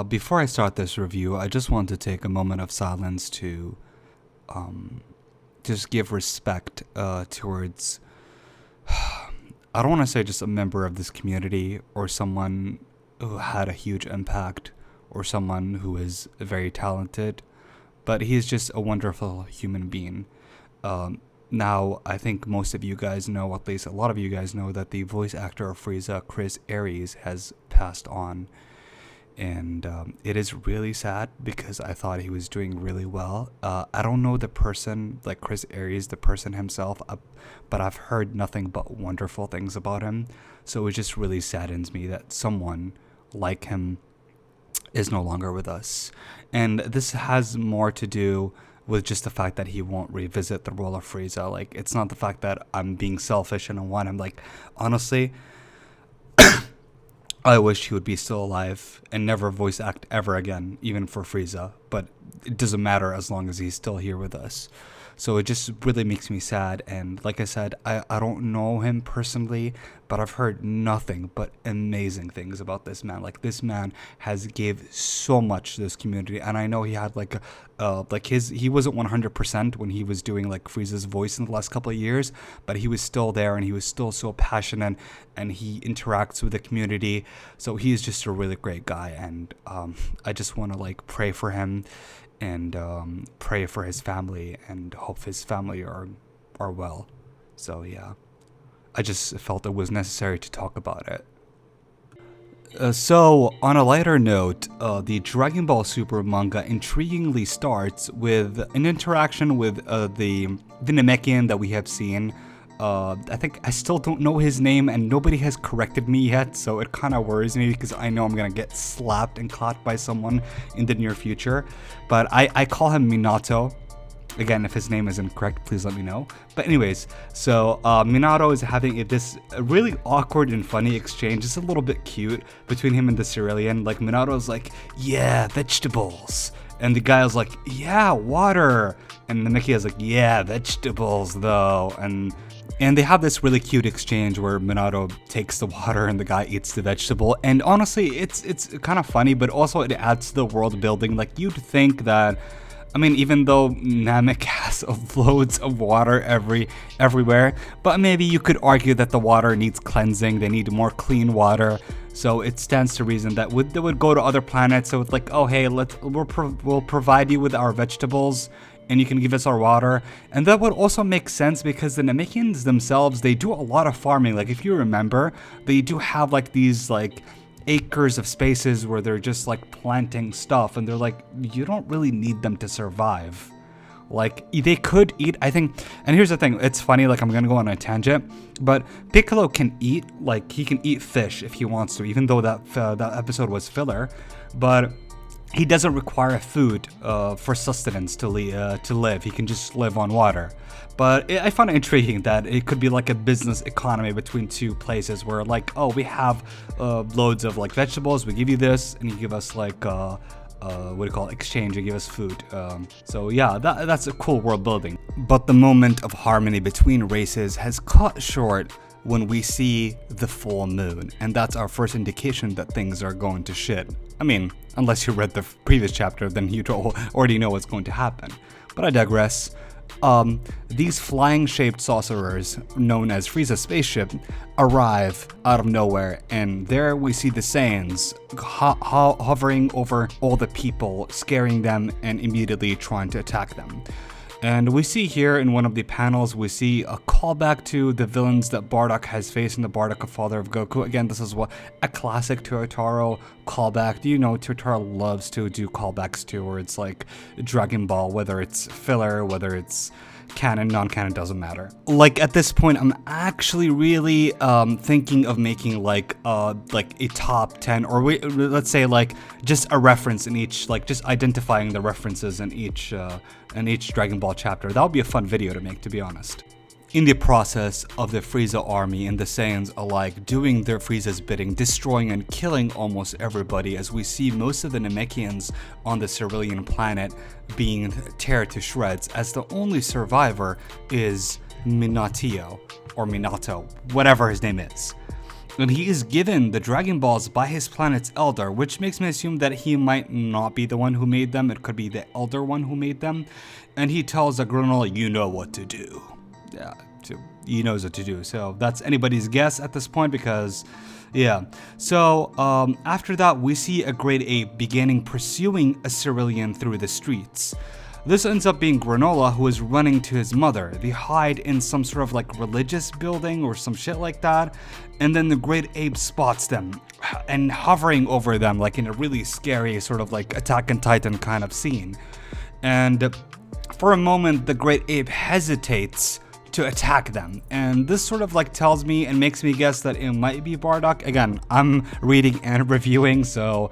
Before I start this review, I just want to take a moment of silence to just give respect towards, I don't want to say just a member of this community or someone who had a huge impact or someone who is very talented, but he is just a wonderful human being. Now, I think most of you guys know, at least a lot of you guys know, that the voice actor of Frieza, Chris Aries, has passed on. And it is really sad because I thought he was doing really well. I don't know the person, like Chris Aries, the person himself, but I've heard nothing but wonderful things about him. So it just really saddens me that someone like him is no longer with us. And this has more to do with just the fact that he won't revisit the role of Frieza. Like, it's not the fact that I'm being selfish and I want him. Like, honestly, I wish he would be still alive and never voice act ever again, even for Frieza. But it doesn't matter as long as he's still here with us. So it just really makes me sad. And like I said, I don't know him personally, but I've heard nothing but amazing things about this man. Like, this man has gave so much to this community. And I know he had he wasn't 100% when he was doing like Frieza's voice in the last couple of years, but he was still there and he was still so passionate and he interacts with the community. So he's just a really great guy. And I just want to like pray for him and pray for his family and hope his family are well. So yeah, I just felt it was necessary to talk about it. So on a lighter note, the Dragon Ball Super manga intriguingly starts with an interaction with the Namekian that we have seen. I think I still don't know his name and nobody has corrected me yet, so it kind of worries me because I know I'm gonna get slapped and caught by someone in the near future. But I call him Minato. Again, if his name is incorrect, please let me know. But anyways, so Minato is having this really awkward and funny exchange. It's a little bit cute between him and the Cerulean. Like, Minato's like, yeah, vegetables. And the guy was like, yeah, water. And the Namekian's like, yeah, vegetables though. And they have this really cute exchange where Minato takes the water and the guy eats the vegetable. And honestly, it's kind of funny, but also it adds to the world building. Like, you'd think that, I mean, even though Namek has loads of water everywhere, but maybe you could argue that the water needs cleansing. They need more clean water. So it stands to reason that they would go to other planets. So it's like, oh, hey, we'll provide you with our vegetables and you can give us our water. And that would also make sense because the Namekians themselves, they do a lot of farming. Like, if you remember, they do have like these like acres of spaces where they're just like planting stuff, and they're like, you don't really need them to survive. Like, they could eat, I think. And here's the thing, it's funny, like, I'm gonna go on a tangent, but Piccolo can eat, like, he can eat fish if he wants to, even though that episode was filler. But he doesn't require food for sustenance to live. He can just live on water. But I find it intriguing that it could be like a business economy between two places where, like, oh, we have loads of like vegetables, we give you this, and you give us like what do you call it, exchange, you give us food. So yeah, that's a cool world building. But the moment of harmony between races has cut short when we see the full moon, and that's our first indication that things are going to shit. I mean, unless you read the previous chapter, then you already know what's going to happen. But I digress. These flying-shaped saucerers, known as Frieza's spaceship, arrive out of nowhere, and there we see the Saiyans hovering over all the people, scaring them and immediately trying to attack them. And we see here in one of the panels, we see a callback to the villains that Bardock has faced in the Bardock, Father of Goku. Again, this is a classic Totaro callback. You know, Totaro loves to do callbacks to, where it's like Dragon Ball, whether it's filler, whether it's canon, non-canon, doesn't matter. Like, at this point, I'm actually really thinking of making like a top 10, or let's say like just a reference in each, like just identifying the references in each Dragon Ball chapter. That would be a fun video to make, to be honest. In the process of the Frieza army and the Saiyans alike doing their Frieza's bidding, destroying and killing almost everybody, as we see most of the Namekians on the Cerulean planet being tear to shreds, as the only survivor is Minato, whatever his name is. And he is given the Dragon Balls by his planet's elder, which makes me assume that he might not be the one who made them. It could be the elder one who made them. And he tells the Granola, you know what to do. Yeah, so he knows what to do. So that's anybody's guess at this point because, yeah. So after that, we see a Great Ape beginning pursuing a Cerulean through the streets. This ends up being Granola, who is running to his mother. They hide in some sort of like religious building or some shit like that. And then the Great Ape spots them and hovering over them like in a really scary sort of like Attack on Titan kind of scene. And for a moment, the Great Ape hesitates to attack them. And this sort of like tells me and makes me guess that it might be Bardock. Again, I'm reading and reviewing, so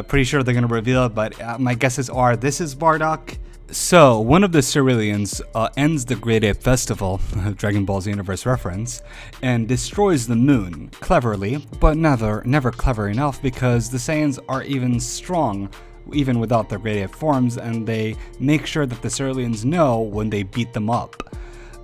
pretty sure they're going to reveal it, but my guesses are this is Bardock. So, one of the Ceruleans ends the Great Ape Festival, Dragon Ball Z Universe reference, and destroys the moon, cleverly, but never clever enough because the Saiyans are even strong, even without their Great Ape forms, and they make sure that the Ceruleans know when they beat them up.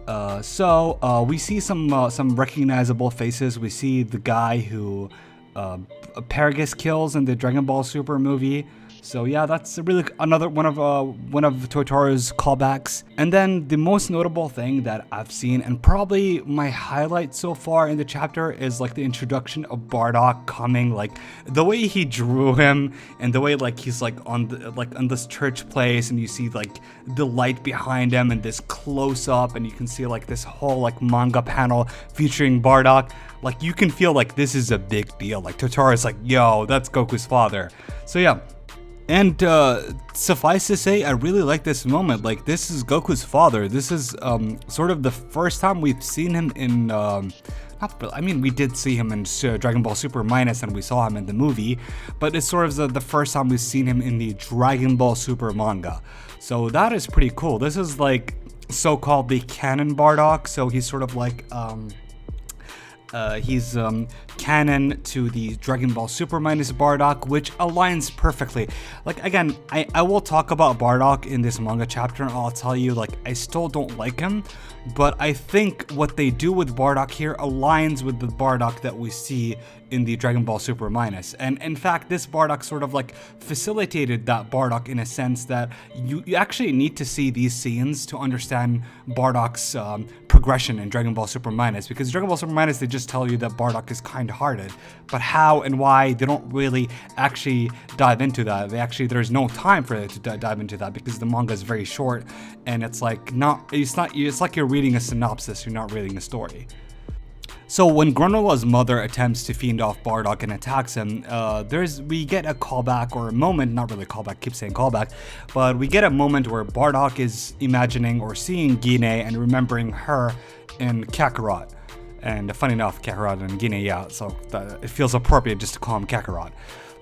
We see some recognizable faces. We see the guy who Paragus kills in the Dragon Ball Super movie. So yeah, that's really another one of Totaro's callbacks. And then the most notable thing that I've seen, and probably my highlight so far in the chapter, is like the introduction of Bardock coming, like the way he drew him, and the way like he's like on this church place, and you see like the light behind him, and this close up, and you can see like this whole like manga panel featuring Bardock. Like you can feel like this is a big deal. Like Totaro's like, yo, that's Goku's father. So yeah. And suffice to say, I really like this moment. Like, this is Goku's father. This is sort of the first time we've seen him in, we did see him in Dragon Ball Super Minus, and we saw him in the movie, but it's sort of the first time we've seen him in the Dragon Ball Super manga. So that is pretty cool. This is like so-called the canon Bardock, so he's sort of like, he's canon to the Dragon Ball Super minus Bardock, which aligns perfectly. Like, again, I will talk about Bardock in this manga chapter, and I'll tell you, like, I still don't like him, but I think what they do with Bardock here aligns with the Bardock that we see in the Dragon Ball Super minus. And in fact, this Bardock sort of like facilitated that Bardock in a sense that you actually need to see these scenes to understand Bardock's progression in Dragon Ball Super minus, because Dragon Ball Super minus, they just tell you that Bardock is kind-hearted, but how and why, they don't really actually dive into that. There's no time for it to dive into that because the manga is very short, and it's like it's like you're reading a synopsis, you're not reading a story. So when Granola's mother attempts to fiend off Bardock and attacks him, we get a callback, or a moment, not really a callback, keep saying callback, but we get a moment where Bardock is imagining or seeing Gine and remembering her in Kakarot. And funny enough, Kakarot and Gine, yeah, so it feels appropriate just to call him Kakarot.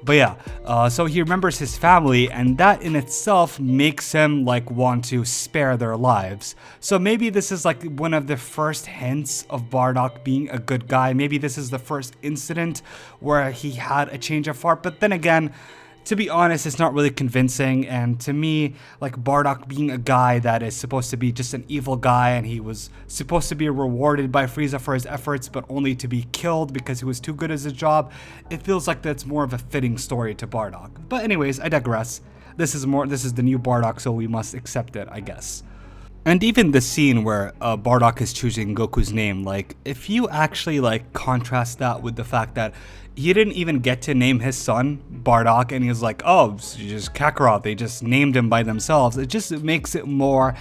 But yeah, so he remembers his family, and that in itself makes him like want to spare their lives. So maybe this is like one of the first hints of Bardock being a good guy. Maybe this is the first incident where he had a change of heart. But then again, to be honest, it's not really convincing, and to me, like, Bardock being a guy that is supposed to be just an evil guy, and he was supposed to be rewarded by Frieza for his efforts, but only to be killed because he was too good at his job, it feels like that's more of a fitting story to Bardock. But anyways, I digress. This is the new Bardock, so we must accept it, I guess. And even the scene where Bardock is choosing Goku's name, like, if you actually, like, contrast that with the fact that he didn't even get to name his son Bardock, and he was like, oh, it's just Kakarot, they just named him by themselves, it just makes it more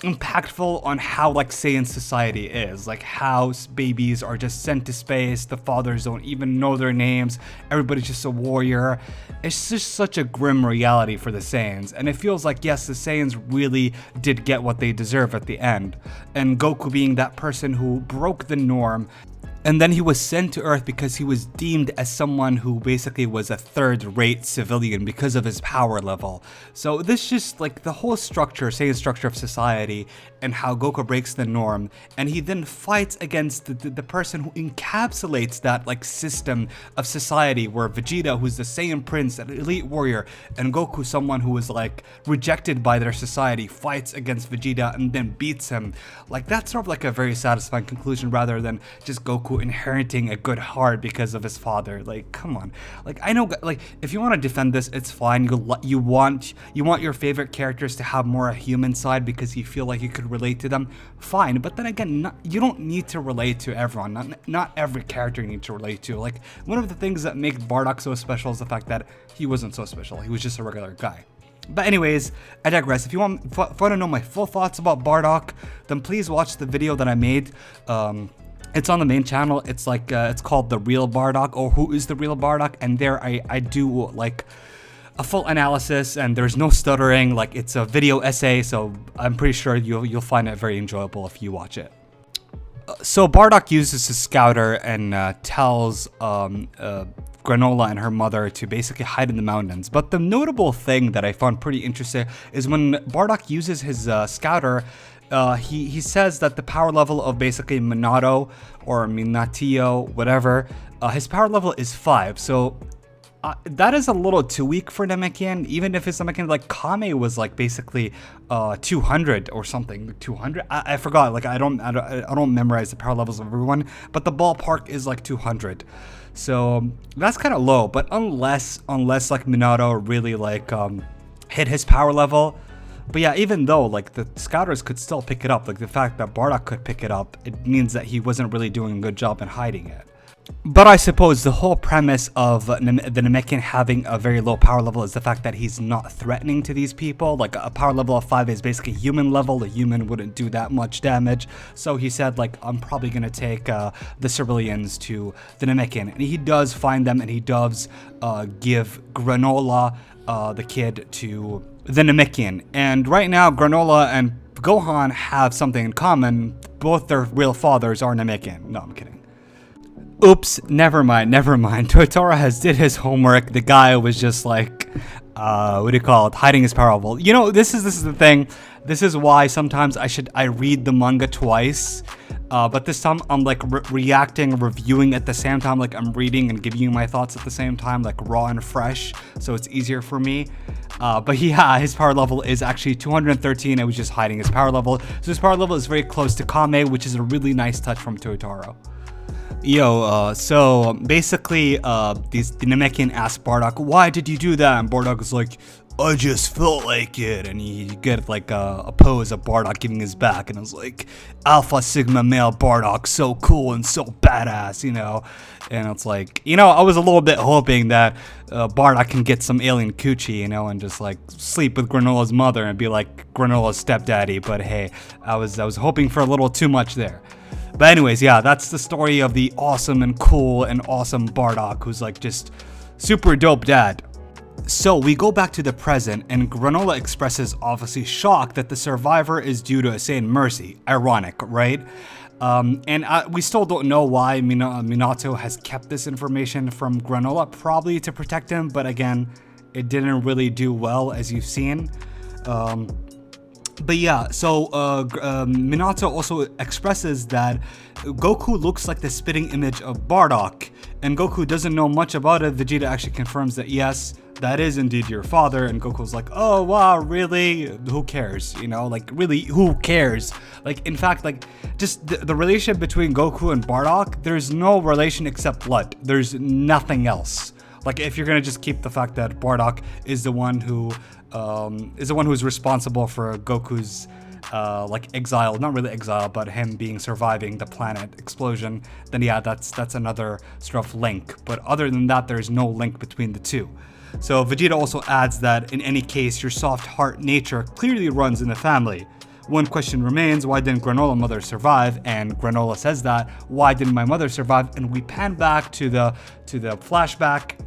impactful on how like Saiyan society is, like how babies are just sent to space, the fathers don't even know their names, everybody's just a warrior. It's just such a grim reality for the Saiyans, and it feels like, yes, the Saiyans really did get what they deserve at the end, and Goku being that person who broke the norm. And then he was sent to Earth because he was deemed as someone who basically was a third-rate civilian because of his power level. So this just, like, the whole structure, Saiyan structure of society, and how Goku breaks the norm, and he then fights against the person who encapsulates that, like, system of society, where Vegeta, who's the Saiyan prince, an elite warrior, and Goku, someone who was, like, rejected by their society, fights against Vegeta and then beats him. Like, that's sort of like a very satisfying conclusion rather than just Goku Goku inheriting a good heart because of his father. Like, come on. Like, I know, like, if you want to defend this, it's fine. You want your favorite characters to have more a human side because you feel like you could relate to them. Fine, but then again, you don't need to relate to everyone. Not every character you need to relate to. Like, one of the things that make Bardock so special is the fact that he wasn't so special. He was just a regular guy. But anyways, I digress. If you want to know my full thoughts about Bardock, then please watch the video that I made. It's on the main channel. It's like it's called The Real Bardock, or Who is the Real Bardock? And there I do like a full analysis, and there's no stuttering. Like, it's a video essay, so I'm pretty sure you'll find it very enjoyable if you watch it. So Bardock uses his scouter and tells Granola and her mother to basically hide in the mountains. But the notable thing that I found pretty interesting is when Bardock uses his scouter, he says that the power level of basically Minato or Minatio, whatever, his power level is 5. So that is a little too weak for Namekian. Even if it's Namekian, like Kame was like basically 200 or something. 200? I forgot. Like I don't memorize the power levels of everyone, but the ballpark is like 200. So that's kind of low. But unless like Minato really like hit his power level. But yeah, even though like the scouters could still pick it up, like the fact that Bardock could pick it up, it means that he wasn't really doing a good job in hiding it. But I suppose the whole premise of the Namekian having a very low power level is the fact that he's not threatening to these people. Like a power level of 5 is basically human level. A human wouldn't do that much damage. So he said, like, I'm probably going to take the civilians to the Namekian. And he does find them, and he does give Granola, the kid, to the Namekian. And right now, Granola and Gohan have something in common. Both their real fathers are Namekian. No, I'm kidding. Oops, never mind. Totoro has did his homework. The guy was just like, what do you call it? Hiding his power level. You know, this is the thing. This is why sometimes I read the manga twice. But this time I'm like reacting, reviewing at the same time. Like I'm reading and giving you my thoughts at the same time, like raw and fresh. So it's easier for me. But yeah, his power level is actually 213. It was just hiding his power level. So his power level is very close to Kame, which is a really nice touch from Totoro. So basically, the Namekian asked Bardock, why did you do that? And Bardock was like, I just felt like it. And you get like a pose of Bardock giving his back, and it was like, Alpha Sigma male Bardock, so cool and so badass, you know. And it's like, you know, I was a little bit hoping that Bardock can get some alien coochie, you know, and just like sleep with Granola's mother and be like Granola's stepdaddy. But hey, I was hoping for a little too much there. But anyways, yeah, that's the story of the awesome and cool and awesome Bardock, who's like just super dope dad. So we go back to the present, and Granola expresses obviously shock that the survivor is due to Saint Mercy. Ironic, right? And we still don't know why Minato has kept this information from Granola, probably to protect him, but again, it didn't really do well, as you've seen. But yeah, so Minato also expresses that Goku looks like the spitting image of Bardock, and Goku doesn't know much about it. Vegeta actually confirms that yes, that is indeed your father, and Goku's like, oh wow, really? Who cares? You know, like really, who cares? Like in fact, like just the relationship between Goku and Bardock, there's no relation except blood. There's nothing else. Like if you're gonna just keep the fact that Bardock is the one who's responsible for Goku's like exile, not really exile, but him being surviving the planet explosion, then yeah, that's another sort of link. But other than that, there's no link between the two. So Vegeta also adds that in any case, your soft heart nature clearly runs in the family. One question remains, why didn't Granola mother survive? And Granola says that, why didn't my mother survive? And we pan back to the flashback,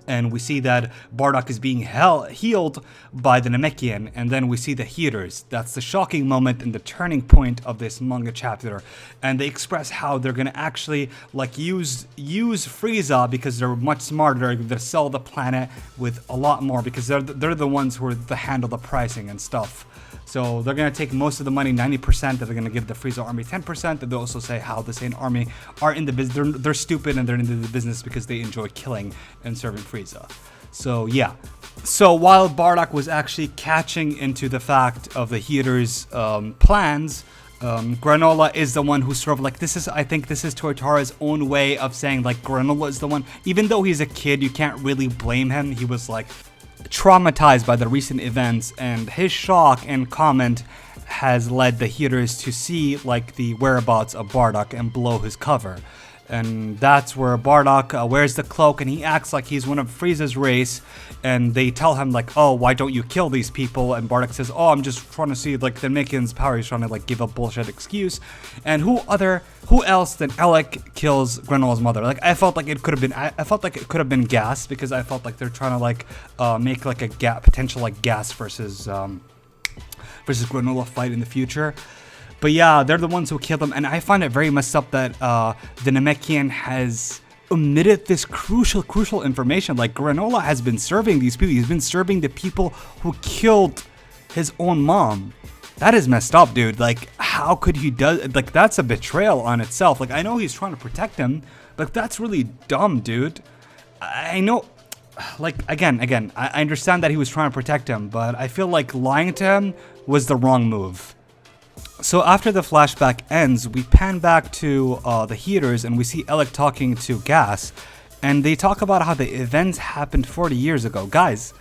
and we see that Bardock is being healed by the Namekian, and then we see the heaters. That's the shocking moment and the turning point of this manga chapter. And they express how they're gonna actually like use Frieza because they're much smarter. They're gonna sell the planet with a lot more because they're the ones who are the handle the pricing and stuff. So they're going to take most of the money, 90%, that they're going to give the Frieza army 10%. And they'll also say how the Saiyan army are in the business. They're stupid and they're into the business because they enjoy killing and serving Frieza. So yeah. So while Bardock was actually catching into the fact of the Heater's plans, Granola is the one who's sort of like, I think this is Tortara's own way of saying like Granola is the one. Even though he's a kid, you can't really blame him. He was like traumatized by the recent events, and his shock and comment has led the healers to see like the whereabouts of Bardock and blow his cover. And that's where Bardock wears the cloak, and he acts like he's one of Frieza's race, and they tell him like, oh, why don't you kill these people? And Bardock says, oh, I'm just trying to see like the Namekian's power. He's trying to like give a bullshit excuse. And who else than Alec kills Granola's mother? Like, I felt like it could have been Gas, because I felt like they're trying to like make like a potential like Gas versus Granola fight in the future. But yeah, they're the ones who killed him, and I find it very messed up that the Namekian has omitted this crucial information. Like, Granola has been serving these people. He's been serving the people who killed his own mom. That is messed up, dude. Like, how could he do? Like, that's a betrayal on itself. Like, I know he's trying to protect him, but that's really dumb, dude. I know. Like, again, I understand that he was trying to protect him, but I feel like lying to him was the wrong move. So after the flashback ends, we pan back to the healers, and we see Alec talking to Gas, and they talk about how the events happened 40 years ago. Guys,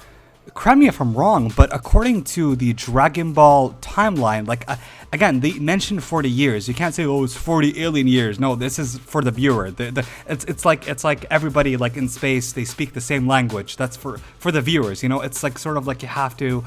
correct me if I'm wrong, but according to the Dragon Ball timeline, like, again, they mentioned 40 years. You can't say, oh, it's 40 alien years. No, this is for the viewer. It's like everybody like in space, they speak the same language. That's for the viewers, you know? It's like sort of like you have to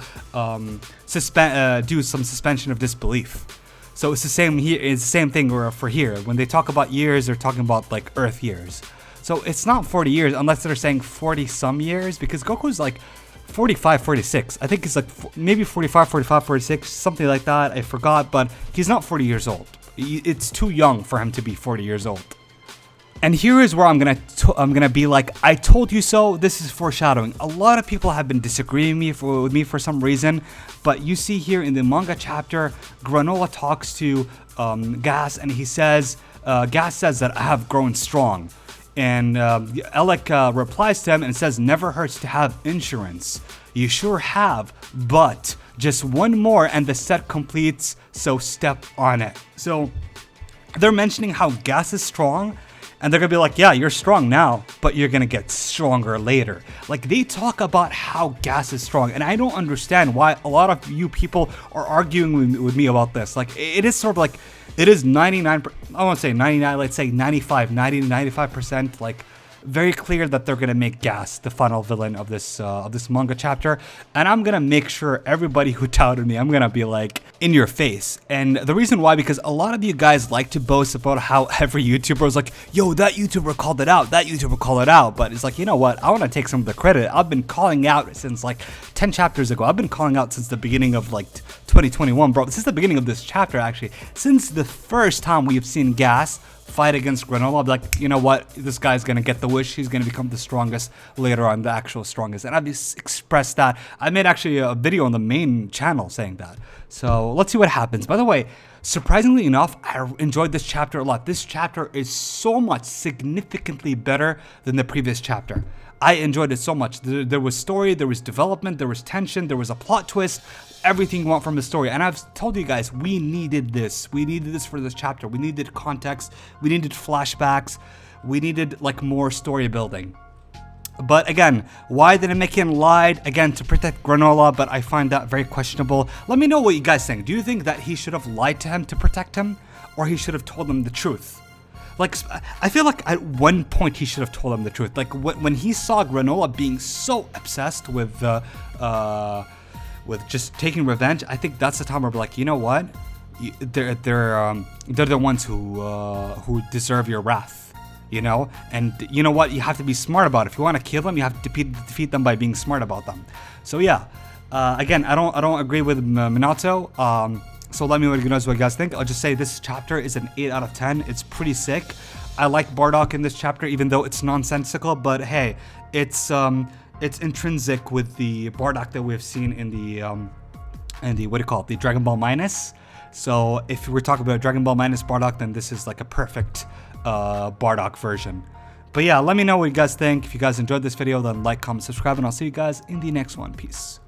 do some suspension of disbelief. So it's the same here. It's the same thing for here. When they talk about years, they're talking about like Earth years. So it's not 40 years unless they're saying 40 some years, because Goku's like 45, 46. I think it's like maybe 45, 46, something like that. I forgot, but he's not 40 years old. It's too young for him to be 40 years old. And here is where I'm gonna be like, I told you so. This is foreshadowing. A lot of people have been disagreeing with me for some reason, but you see here in the manga chapter, Granola talks to Gas, and he says, Gas says that I have grown strong. And Alec replies to him and says, never hurts to have insurance. You sure have, but just one more and the set completes, so step on it. So they're mentioning how Gas is strong, and they're gonna be like, yeah, you're strong now, but you're gonna get stronger later. Like, they talk about how Gas is strong, and I don't understand why a lot of you people are arguing with me about this. Like, it is sort of like, it is 99, I won't say 99, let's say 95, 90 to 95%, like, very clear that they're gonna make Gas the final villain of this manga chapter, and I'm gonna make sure everybody who doubted me, I'm gonna be like in your face. And the reason why, because a lot of you guys like to boast about how every YouTuber is like, yo, that YouTuber called it out, but it's like, you know what, I want to take some of the credit. I've been calling out since like 10 chapters ago. I've been calling out since the beginning of like 2021, bro. This is the beginning of this chapter, actually. Since the first time we've seen Gas fight against Granola, I'll be like, you know what, this guy's gonna get the wish, he's gonna become the strongest later on, the actual strongest. And I've expressed that. I made actually a video on the main channel saying that. So let's see what happens. By the way, surprisingly enough, I enjoyed this chapter a lot. This chapter is so much significantly better than the previous chapter. I enjoyed it so much. There was story, there was development, there was tension, there was a plot twist, everything went from the story. And I've told you guys, we needed this. We needed this for this chapter. We needed context, we needed flashbacks, we needed like more story building. But again, why the Namekian lied, again, to protect Granola, but I find that very questionable. Let me know what you guys think. Do you think that he should have lied to him to protect him, or he should have told him the truth? Like, I feel like at one point he should have told him the truth. Like, when he saw Granola being so obsessed with just taking revenge, I think that's the time where we're like, you know what? They're the ones who deserve your wrath, you know? And you know what? You have to be smart about it. If you want to kill them, you have to defeat them by being smart about them. So yeah, again, I don't agree with Minato. So let me know what you guys think. I'll just say this chapter is an 8 out of 10. It's pretty sick. I like Bardock in this chapter, even though it's nonsensical. But hey, it's intrinsic with the Bardock that we've seen in the what do you call it, the Dragon Ball Minus. So if we're talking about Dragon Ball Minus Bardock, then this is like a perfect Bardock version. But yeah, let me know what you guys think. If you guys enjoyed this video, then like, comment, subscribe, and I'll see you guys in the next one. Peace.